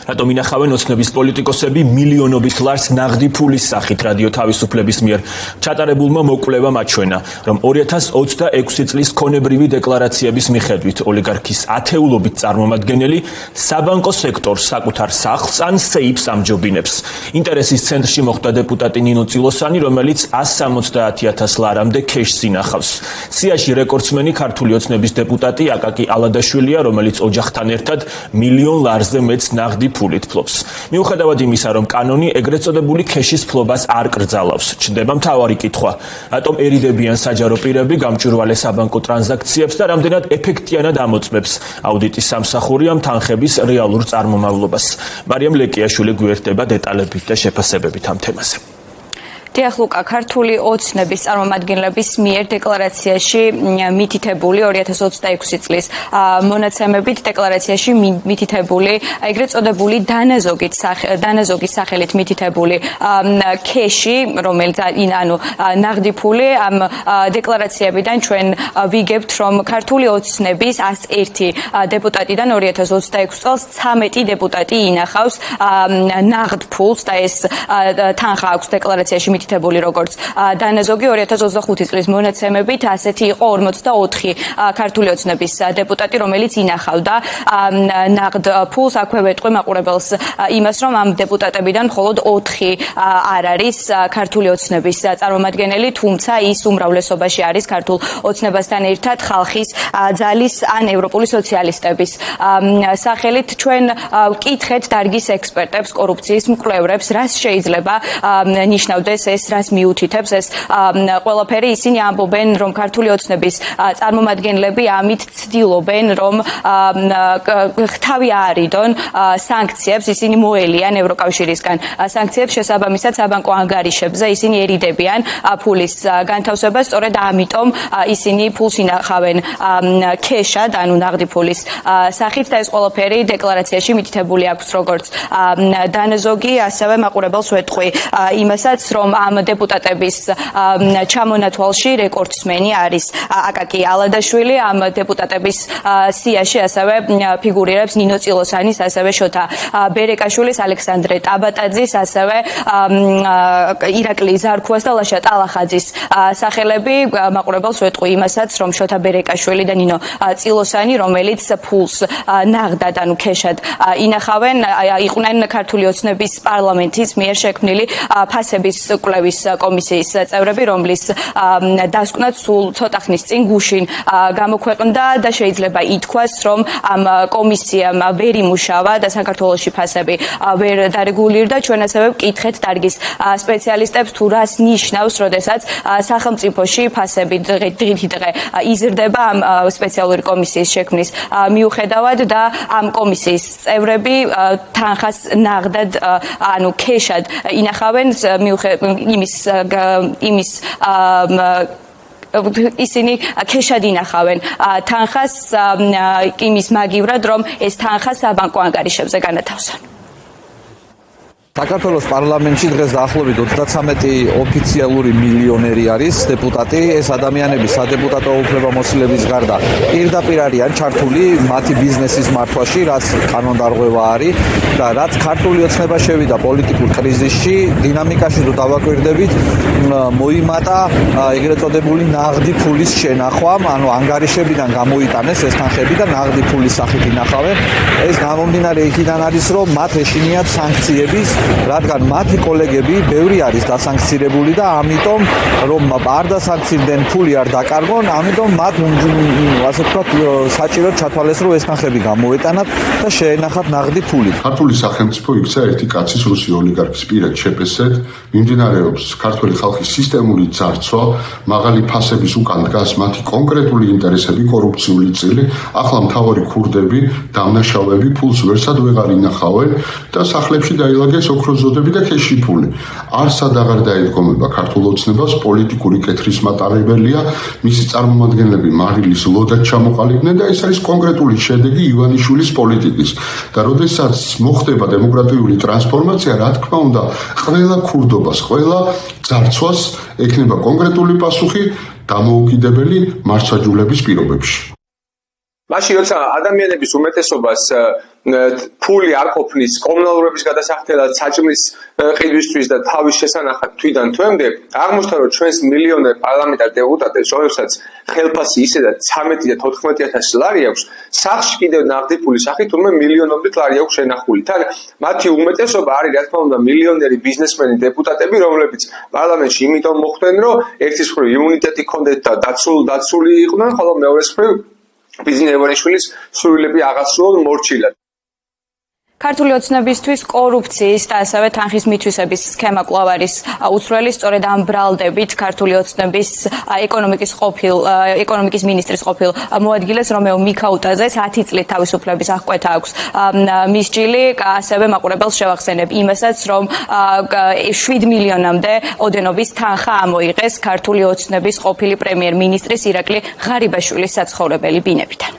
რატომ ინახავენ ოცნების პოლიტიკოსები მილიონობით ლარს ნაღდი ფულის სახით რადიო თავისუფლების მიერ ჩატარებულმა მოკვლევამ აჩვენა, რომ 2026 წლის ქონებრივი დეკლარაციების მიხედვით ოლიგარქის ათეულობით წარმომადგენელი საბანკო სექტორს, საკუთარ სახლს ან სეიფს ამჯობინებს. ინტერესის ცენტრში მოხვდა დეპუტატი ნინო წილოსანი, რომელიც 170,000 ლარამდე ქეშს ინახავს. სიაში რეკორდსმენი ქართული ოცნების დეპუტატი აკაკი ალადაშვილია, რომელიც ოჯახთან ერთად მილიონ ლარზე მეც ნაღდი ფულით ფლობს. მიუხედავად იმისა, რომ კანონი ეგრეთ წოდებული ქეშის ფლობას არ კრძალავს, ჩნდება მთავარი კითხვა: რატომ ერიდებიან საჯარო პირები გამჭვირვალე საბანკო ტრანზაქციებს და რამდენად ეფექტიანად ამოწმებს აუდიტის სამსახური ამ თანხების რეალურ წარმომავლობას? მარიამ ლეკიაშვილი გვერდება დეტალებით და შეფასებებით ამ თემაზე. დიახ, ლუკა, ქართული ოცნების წარმომადგენლების მიერ დეკლარაციაში მითითებული 2026 წლის მონაცემებით დეკლარაციაში მითითებული ეგრეთ წოდებული დანაზოგის სახელით მითითებული ქეში, რომელიც ანუ ნაღდი ფული, ამ დეკლარაციებიდან ჩვენ ვიგებთ, რომ ქართული ოცნების 101 დეპუტატიდან 2026 წელს 13 დეპუტატი ინახავს ნაღდ ფულს და ეს თანხა აქვს დეკლარაციაში მითითებული როგორც დანაზოგი 2025 წლის მონაცემებით ასეთი იყო 44 ქართული ოცნების დეპუტატი, რომელიც ინახავდა ნაღდ ფულს. აქვე ვეტყვი მაყურებელს იმას, რომ ამ დეპუტატებიდან მხოლოდ 4 არ არის ქართული ოცნების წარმომადგენელი, თუმცა ის უმრავლესობაში არის ქართულ ოცნებასთან ერთად ხალხის ძალის ან ევროპული სოციალისტების სახელით. ჩვენ ვკითხეთ დარგის ექსპერტებს, კორუფციის მკვლევრებს, რას შეიძლება ნიშნავდეს ეს, რას მიუთითებს ეს ყველაფერი. ისინი ამბობენ, რომ ქართული ოცნების წარმომადგენლები ამით ცდილობენ, რომ ხთავი აარიდონ სანქციებს, ისინი მოელიან ევროკავშირისგან სანქციებს, შესაბამისად საბანკო ანგარიშებზე ისინი ერიდებიან ფულის განთავსებას, სწორედ ამიტომ ისინი ფულს ინახავენ ქეშად, ანუ ნაღდი ფულის სახით და ეს ყველაფერი დეკლარაციაში მითითებული აქვს როგორც დანაზოგი, ასევე მაყურებელს ვეტყვი იმასაც, რომ ამ დეპუტატების ჩამონათვალში რეკორდსმენი არის აკაკი ალადაშვილი. ამ დეპუტატების სიაში ასევე ფიგურირებს ნინო წილოსანის, ასევე შოთა ბერეკაშვილის, ალექსანდრე ტაბატაძის, ასევე ირაკლი ზარქუას და ლაშა ტალახაძის სახელები. მაყურებელს ვეტყვი იმასაც, რომ შოთა ბერეკაშვილი და ნინო წილოსანი, რომელიც ფულს ნაღდად, ანუ ქეშად ინახავენ, იყვნენ ქართული ოცნების პარლამენტის მიერ შექმნილი ფასების კვლევის კომისიის წევრები, რომლის დასკვნაც სულ ცოტა ხნის წინ გუშინ გამოქვეყნდა და შეიძლება ითქვას, რომ ამ კომისიამ ვერ იმუშავა და საქართველოში ფასები ვერ დარეგულირდა. ჩვენ ასევე ვკითხეთ დარგის სპეციალისტებს, თუ რას ნიშნავს, როდესაც სახელმწიფოში ფასები დღითიდღე იზრდება ამ სპეციალური კომისიის შექმნის მიუხედავად და ამ კომისიის წევრები თანხას ნაღდად, ანუ ქეშად ინახავენ ისინი ქეშად ინახავენ თანხას იმის მაგივრად, რომ ეს თანხა საბანკო ანგარიშებზე განათავსონ. საქართველოს პარლამენტში დღეს დაახლოებით 33 ოფიციალური მილიონერი არის დეპუტატი. ეს ადამიანები სადეპუტატო უფლებამოსილების გარდა პირდაპირ არიან ჩართული მათი ბიზნესის მართვაში, რაც კანონდარღვევა არის და რაც ქართული ოცნება შევიდა პოლიტიკურ კრიზისში, დინამიკაში თუ დავაკვირდებით, მოიმატა ეგრეთ წოდებული ნაღდი ფულის შენახვამ, ანუ ანგარიშებიდან გამოიტანეს ეს თანხები და ნაღდი ფულის სახით ინახავენ. ეს გამომდინარე იქიდან არის, რომ მათ ეშინიათ სანქციების, რადგან მათი კოლეგები ბევრი არის დასანქცირებული და ამიტომ რომ არ დასანქცირდნენ, ფული არ დაკარგონ, ამიტომ მათ ასე ვთქვათ საჭიროდ ჩათვალეს, რომ ეს თანხები გამოეტანათ და შეენახათ ნაღდი ფული. ქართული სახელმწიფო იქცა ერთი კაცის რუსი ოლიგარქის პირად შეპესეთ, მიმდინარეობს ქართული ხალხის სისტემური ძარცვა, მაღალი ფასების უკან დგას მათი კონკრეტული ინტერესები, კორუფციული წილი, ახლა მთავარი ქურდები, დამნაშავეები ფულს ვერსად ვეღარ ინახავენ და სახლებში დაილაგეს ოქროზოდები და ქეში ფული. არსად აღარ დაედგომება ქართულ ოცნებას, პოლიტიკური კეთრის მატარებელია, მისი წარმომადგენლები მარილის ლოდად ჩამოყალიბდნენ და ეს არის კონკრეტული შედეგი ივანიშვილის პოლიტიკის. და როდესაც მოხდება დემოკრატიული ტრანსფორმაცია, რა თქმა უნდა, ყველა ქურდობას, ყველა ძარცვას ექნება კონკრეტული პასუხი დამოუკიდებელი მართლმსაჯულების პირობებში. მაშინ როცა ადამიანების უმეტესობას ფული არ ყოფნის კომუნალურების გადასახდელად, საჭმლის ყიდვისთვის და თავის შესანახად თვიდან თვემდე აღმოჩნდა, რომ ჩვენს მილიონერ პარლამენტარ დეპუტატებს, რომლებსაც ხელფასი ისედაც 13 და 14,000 ლარი აქვს, სახლში კიდევ ნაღდი ფულის სახით თურმე მილიონობით ლარი აქვს შენახული. თან მათი უმეტესობა არის, რა თქმა უნდა, მილიონერი ბიზნესმენი დეპუტატები, რომლებიც პარლამენტში იმიტომ მოხვდნენ, რომ ერთის მხრივ იმუნიტეტი ჰქონდათ და დაცული იყვნენ, ხოლო მეორეს მხრივ ბიზნეს ევანიშვილის სურვილები აღასრულონ მორჩილად. ქართული ოცნებისთვის კორუფციის და ასევე თანხის მითვისების სქემა კვლავ არის უცვლელი, სწორედ ამ ბრალდებით ქართული ოცნების ეკონომიკის მინისტრის ყოფილ მოადგილეს რომეო მიქაუტაძე 10 წლით თავისუფლების აღკვეთა აქვს მის ჭილი, ასევე მაყურებელს შევახსენებ იმასაც, რომ 7 მილიონამდე ოდენობის თანხა ამოიღეს ქართული ოცნების ყოფილი პრემიერ-მინისტრის ირაკლი ღარიბაშვილის საცხოვრებელი ბინებიდან.